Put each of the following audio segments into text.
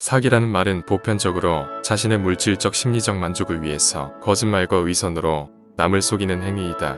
사기라는 말은 보편적으로 자신의 물질적 심리적 만족을 위해서 거짓말과 위선으로 남을 속이는 행위이다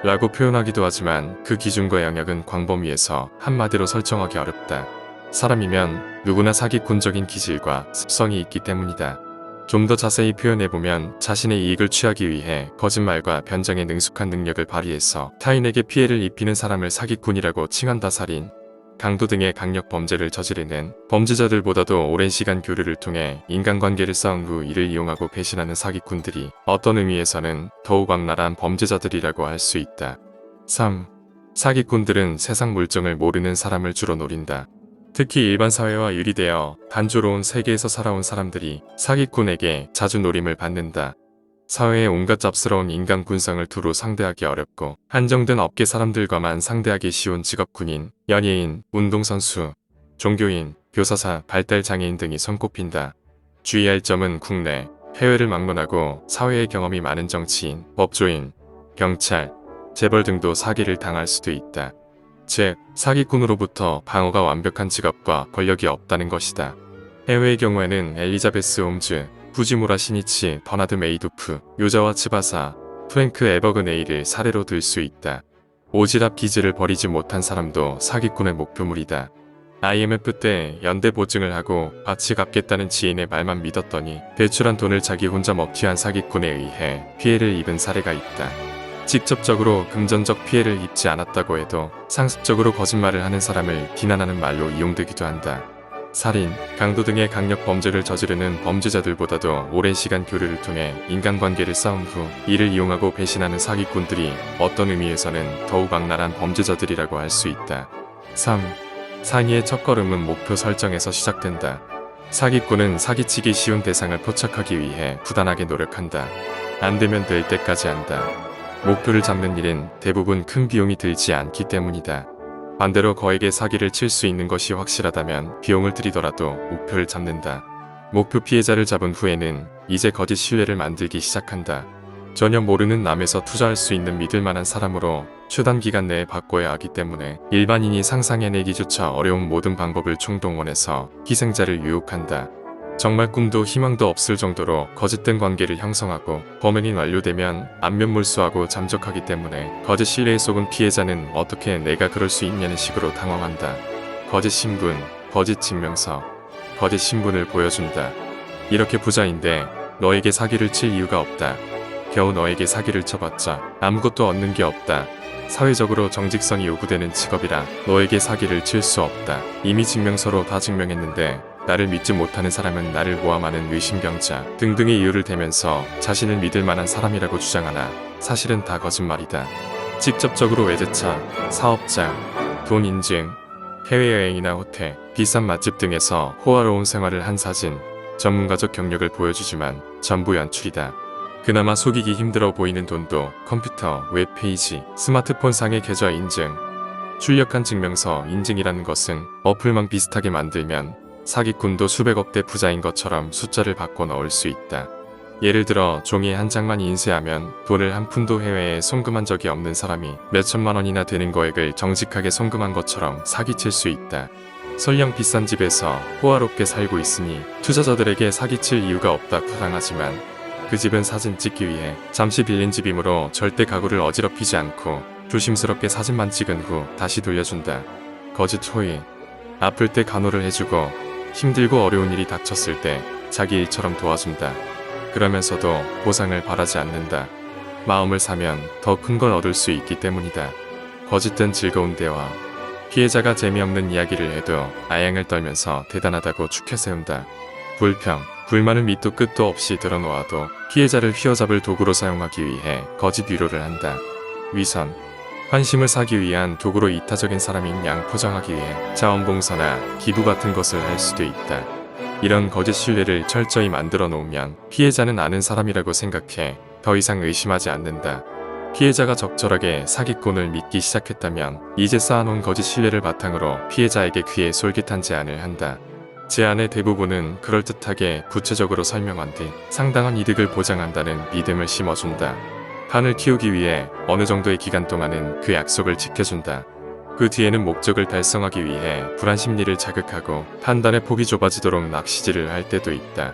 라고 표현하기도 하지만 그 기준과 영역은 광범위해서 한마디로 설정하기 어렵다. 사람이면 누구나 사기꾼적인 기질과 습성이 있기 때문이다. 좀 더 자세히 표현해보면 자신의 이익을 취하기 위해 거짓말과 변장에 능숙한 능력을 발휘해서 타인에게 피해를 입히는 사람을 사기꾼이라고 칭한다. 살인, 강도 등의 강력 범죄를 저지르는 범죄자들보다도 오랜 시간 교류를 통해 인간관계를 쌓은 후 이를 이용하고 배신하는 사기꾼들이 어떤 의미에서는 더욱 악랄한 범죄자들이라고 할 수 있다. 3. 사기꾼들은 세상 물정을 모르는 사람을 주로 노린다. 특히 일반 사회와 유리되어 단조로운 세계에서 살아온 사람들이 사기꾼에게 자주 노림을 받는다. 사회의 온갖 잡스러운 인간 군상을 두루 상대하기 어렵고 한정된 업계 사람들과만 상대하기 쉬운 직업 군인, 연예인, 운동선수, 종교인, 교사사, 발달장애인 등이 손꼽힌다. 주의할 점은 국내, 해외를 막론하고 사회의 경험이 많은 정치인, 법조인, 경찰, 재벌 등도 사기를 당할 수도 있다. 즉, 사기꾼으로부터 방어가 완벽한 직업과 권력이 없다는 것이다. 해외의 경우에는 엘리자베스 홈즈, 부지무라 시니치, 버나드 메이도프, 요자와 츠바사, 프랭크 에버그네이를 사례로 들 수 있다. 오지랖 기질을 버리지 못한 사람도 사기꾼의 목표물이다. IMF 때 연대 보증을 하고 같이 갚겠다는 지인의 말만 믿었더니 대출한 돈을 자기 혼자 먹튀 한 사기꾼에 의해 피해를 입은 사례가 있다. 직접적으로 금전적 피해를 입지 않았다고 해도 상습적으로 거짓말을 하는 사람을 비난하는 말로 이용되기도 한다. 살인, 강도 등의 강력 범죄를 저지르는 범죄자들보다도 오랜 시간 교류를 통해 인간관계를 쌓은 후 이를 이용하고 배신하는 사기꾼들이 어떤 의미에서는 더욱 악랄한 범죄자들이라고 할 수 있다. 3. 상의의 첫걸음은 목표 설정에서 시작된다. 사기꾼은 사기치기 쉬운 대상을 포착하기 위해 부단하게 노력한다. 안 되면 될 때까지 한다. 목표를 잡는 일은 대부분 큰 비용이 들지 않기 때문이다. 반대로 거액의 사기를 칠 수 있는 것이 확실하다면 비용을 들이더라도 목표를 잡는다. 목표 피해자를 잡은 후에는 이제 거짓 신뢰를 만들기 시작한다. 전혀 모르는 남에서 투자할 수 있는 믿을 만한 사람으로 최단 기간 내에 바꿔야 하기 때문에 일반인이 상상해내기조차 어려운 모든 방법을 총동원해서 희생자를 유혹한다. 정말 꿈도 희망도 없을 정도로 거짓된 관계를 형성하고 범행이 완료되면 안면몰수하고 잠적하기 때문에 거짓 신뢰에 속은 피해자는 어떻게 내가 그럴 수 있냐는 식으로 당황한다. 거짓 신분, 거짓 증명서, 거짓 신분을 보여준다. 이렇게 부자인데 너에게 사기를 칠 이유가 없다. 겨우 너에게 사기를 쳐봤자 아무것도 얻는 게 없다. 사회적으로 정직성이 요구되는 직업이라 너에게 사기를 칠 수 없다. 이미 증명서로 다 증명했는데 나를 믿지 못하는 사람은 나를 모함하는 의심병자 등등의 이유를 대면서 자신을 믿을 만한 사람이라고 주장하나 사실은 다 거짓말이다. 직접적으로 외제차, 사업장, 돈 인증, 해외여행이나 호텔, 비싼 맛집 등에서 호화로운 생활을 한 사진, 전문가적 경력을 보여주지만 전부 연출이다. 그나마 속이기 힘들어 보이는 돈도 컴퓨터, 웹페이지, 스마트폰 상의 계좌 인증, 출력한 증명서 인증이라는 것은 어플망 비슷하게 만들면 사기꾼도 수백억대 부자인 것처럼 숫자를 바꿔 넣을 수 있다. 예를 들어 종이 한 장만 인쇄하면 돈을 한 푼도 해외에 송금한 적이 없는 사람이 몇천만 원이나 되는 거액을 정직하게 송금한 것처럼 사기칠 수 있다. 설령 비싼 집에서 호화롭게 살고 있으니 투자자들에게 사기칠 이유가 없다 부당하지만 그 집은 사진 찍기 위해 잠시 빌린 집이므로 절대 가구를 어지럽히지 않고 조심스럽게 사진만 찍은 후 다시 돌려준다. 거짓 호의. 아플 때 간호를 해주고 힘들고 어려운 일이 닥쳤을 때 자기 일처럼 도와준다. 그러면서도 보상을 바라지 않는다. 마음을 사면 더 큰 걸 얻을 수 있기 때문이다. 거짓된 즐거운 대화. 피해자가 재미없는 이야기를 해도 아양을 떨면서 대단하다고 추켜세운다. 불평, 불만을 밑도 끝도 없이 드러놓아도 피해자를 휘어잡을 도구로 사용하기 위해 거짓 위로를 한다. 위선. 환심을 사기 위한 도구로 이타적인 사람인 양 포장하기 위해 자원봉사나 기부 같은 것을 할 수도 있다. 이런 거짓 신뢰를 철저히 만들어 놓으면 피해자는 아는 사람이라고 생각해 더 이상 의심하지 않는다. 피해자가 적절하게 사기꾼을 믿기 시작했다면 이제 쌓아놓은 거짓 신뢰를 바탕으로 피해자에게 귀에 솔깃한 제안을 한다. 제안의 대부분은 그럴듯하게 구체적으로 설명한 뒤 상당한 이득을 보장한다는 믿음을 심어준다. 판을 키우기 위해 어느 정도의 기간 동안은 그 약속을 지켜준다. 그 뒤에는 목적을 달성하기 위해 불안 심리를 자극하고 판단의 폭이 좁아지도록 낚시질을 할 때도 있다.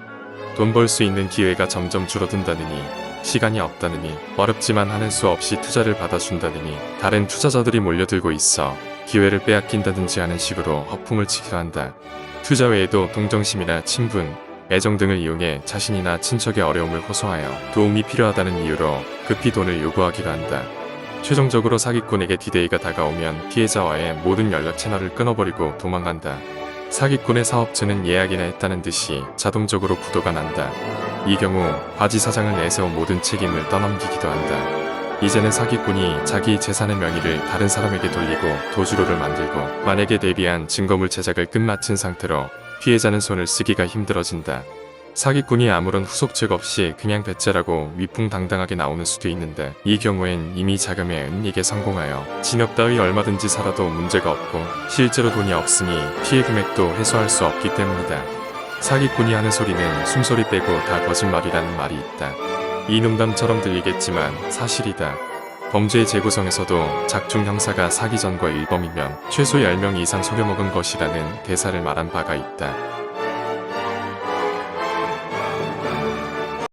돈 벌 수 있는 기회가 점점 줄어든다느니, 시간이 없다느니, 어렵지만 하는 수 없이 투자를 받아준다느니, 다른 투자자들이 몰려들고 있어 기회를 빼앗긴다든지 하는 식으로 허풍을 치기도 한다. 투자 외에도 동정심이나 친분, 애정 등을 이용해 자신이나 친척의 어려움을 호소하여 도움이 필요하다는 이유로 급히 돈을 요구하기도 한다. 최종적으로 사기꾼에게 디데이가 다가오면 피해자와의 모든 연락 채널을 끊어버리고 도망간다. 사기꾼의 사업체는 예약이나 했다는 듯이 자동적으로 부도가 난다. 이 경우 바지 사장을 내세워 모든 책임을 떠넘기기도 한다. 이제는 사기꾼이 자기 재산의 명의를 다른 사람에게 돌리고 도주로를 만들고 만약에 대비한 증거물 제작을 끝마친 상태로 피해자는 손을 쓰기가 힘들어진다. 사기꾼이 아무런 후속책 없이 그냥 배째라고 위풍당당하게 나오는 수도 있는데 이 경우엔 이미 자금의 은닉에 성공하여 징역 따위 얼마든지 살아도 문제가 없고 실제로 돈이 없으니 피해 금액도 해소할 수 없기 때문이다. 사기꾼이 하는 소리는 숨소리 빼고 다 거짓말이라는 말이 있다. 이 농담처럼 들리겠지만 사실이다. 범죄의 재구성에서도 작중 형사가 사기 전과 일범이면 최소 10명 이상 속여먹은 것이라는 대사를 말한 바가 있다.